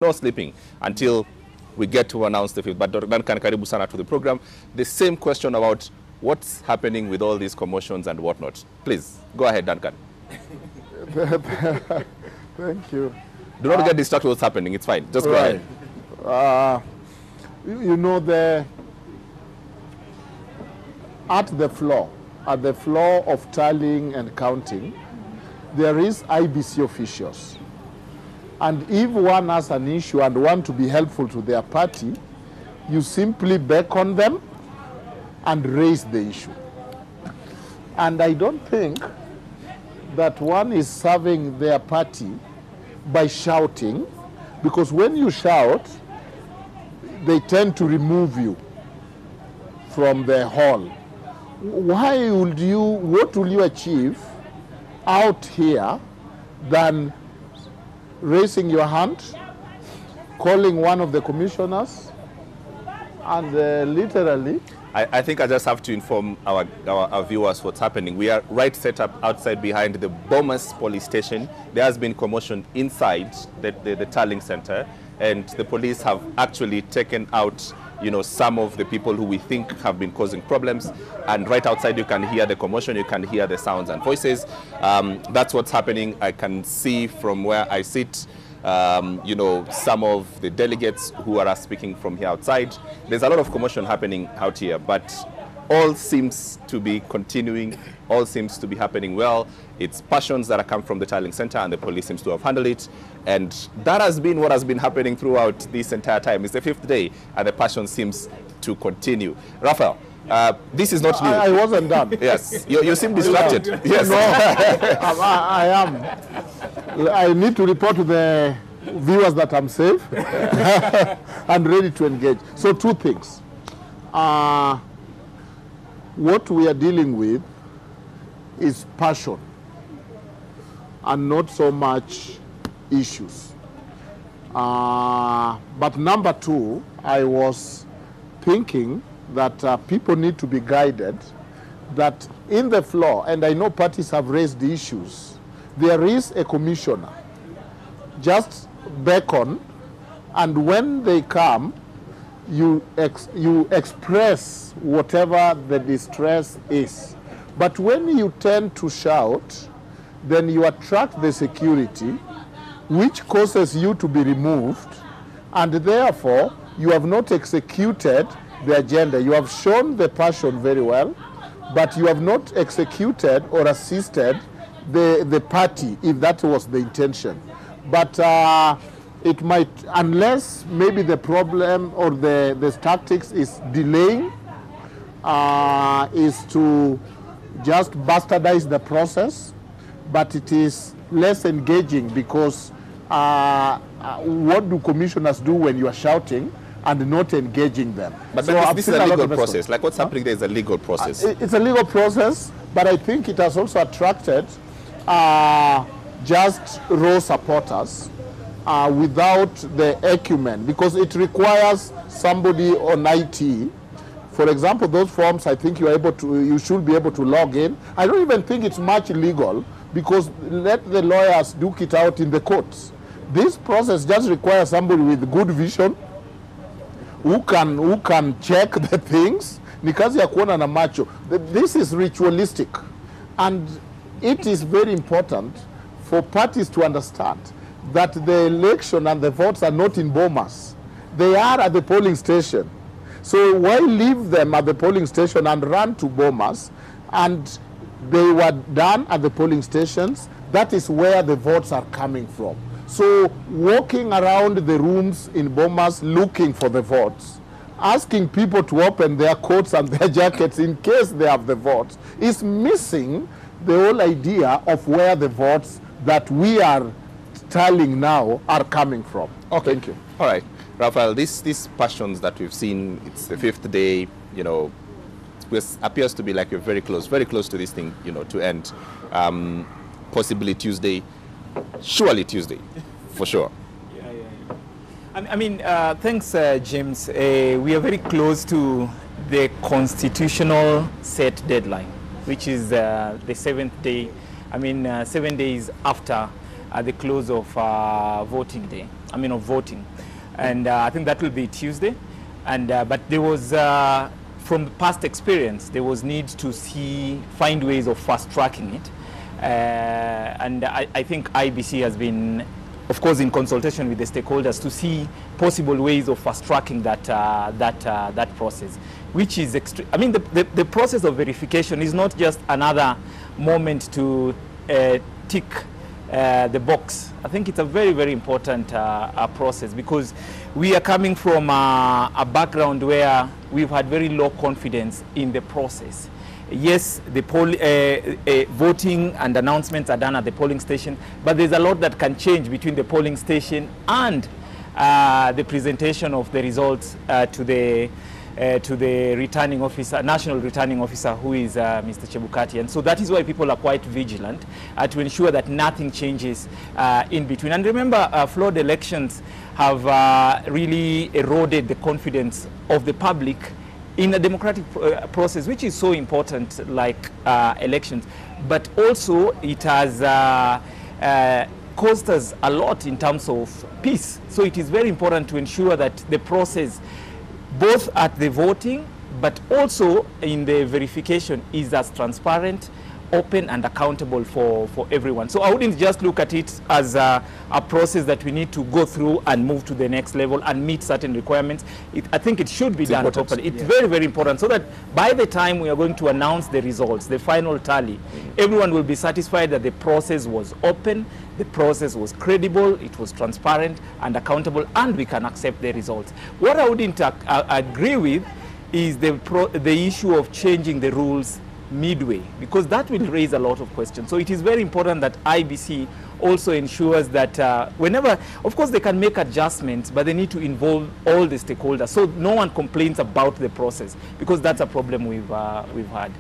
no sleeping until we get to announce the fifth. But Duncan, karibu sana to the program. The same question about what's happening with all these commotions and whatnot. Please, go ahead, Duncan. Thank you. Do not get distracted with what's happening. It's fine. Just go ahead. You know, at the floor of tallying and counting, there is IBC officials. And if one has an issue and want to be helpful to their party, you simply beckon them and raise the issue. And I don't think that one is serving their party by shouting, because when you shout, they tend to remove you from the hall. What will you achieve out here than raising your hand, calling one of the commissioners, and literally... I think I just have to inform our viewers what's happening. We are right set up outside behind the Bomas police station. There has been commotion inside the tallying center, and the police have actually taken out, you know, some of the people who we think have been causing problems. And right outside you can hear the commotion, you can hear the sounds and voices. That's what's happening. I can see from where I sit, you know, some of the delegates who are speaking from here outside. There's a lot of commotion happening out here, but all seems to be continuing, all seems to be happening well. It's passions that have come from the tallying center, and the police seems to have handled it. And that has been what has been happening throughout this entire time. It's the fifth day, and the passion seems to continue. Raphael, this is not new. I wasn't done. Yes, you seem distracted. Yes. No, I am. I need to report to the viewers that I'm safe and ready to engage. So two things. What we are dealing with is passion and not so much issues. But number two, I was thinking that people need to be guided, that in the floor, and I know parties have raised the issues, there is a commissioner. Just beckon, and when they come, you express whatever the distress is. But when you tend to shout, then you attract the security, which causes you to be removed, and therefore you have not executed the agenda. You have shown the passion very well, but you have not executed or assisted the party, if that was the intention. But it might, unless maybe the problem or the tactics is delaying, is to just bastardize the process, but it is less engaging, because what do commissioners do when you are shouting and not engaging them? But so this is a legal process. Like what's happening there is a legal process. It's a legal process, but I think it has also attracted just raw supporters without the acumen, because it requires somebody on IT. For example, those forms, I think you should be able to log in. I don't even think it's much legal, because let the lawyers duke it out in the courts. This process just requires somebody with good vision, who can check the things. Ni kazi ya kuona na macho. This is ritualistic, and it is very important for parties to understand that the election and the votes are not in Bomas. They are at the polling station. So why leave them at the polling station and run to Bomas? And they were done at the polling stations. That is where the votes are coming from. So walking around the rooms in Bomas looking for the votes, asking people to open their coats and their jackets in case they have the votes, is missing the whole idea of where the votes that we are tallying now are coming from. Okay. Thank you. All right. Raphael, these passions that we've seen, it's the fifth day, you know, appears to be like you're very close to this thing, you know, to end. Possibly Tuesday, surely Tuesday, for sure. Yeah. I mean, thanks, James. We are very close to the constitutional set deadline, which is the seventh day. I mean, 7 days after at the close of voting day. I mean, of voting, and I think that will be Tuesday. And but there was, from past experience, there was need to find ways of fast tracking it, and I think IBC has been, of course, in consultation with the stakeholders to see possible ways of fast tracking that process, which is I mean, the process of verification is not just another moment to tick the box. I think it's a very, very important process, because we are coming from a background where we've had very low confidence in the process. Yes, the voting and announcements are done at the polling station, but there's a lot that can change between the polling station and the presentation of the results to the returning officer, national returning officer, who is Mr. Chebukati. And so that is why people are quite vigilant to ensure that nothing changes in between. And remember, flawed elections have really eroded the confidence of the public in a democratic process, which is so important, like elections. But also it has cost us a lot in terms of peace. So it is very important to ensure that the process, both at the voting but also in the verification, is as transparent, open and accountable for everyone. So I wouldn't just look at it as a process that we need to go through and move to the next level and meet certain requirements. I think it should be done properly. It's very, very important, so that by the time we are going to announce the results, the final tally, everyone will be satisfied that the process was open, the process was credible, it was transparent and accountable, and we can accept the results. What I wouldn't agree with is the issue of changing the rules midway, because that will raise a lot of questions. So it is very important that IBC also ensures that whenever, of course, they can make adjustments, but they need to involve all the stakeholders, so no one complains about the process, because that's a problem we've had.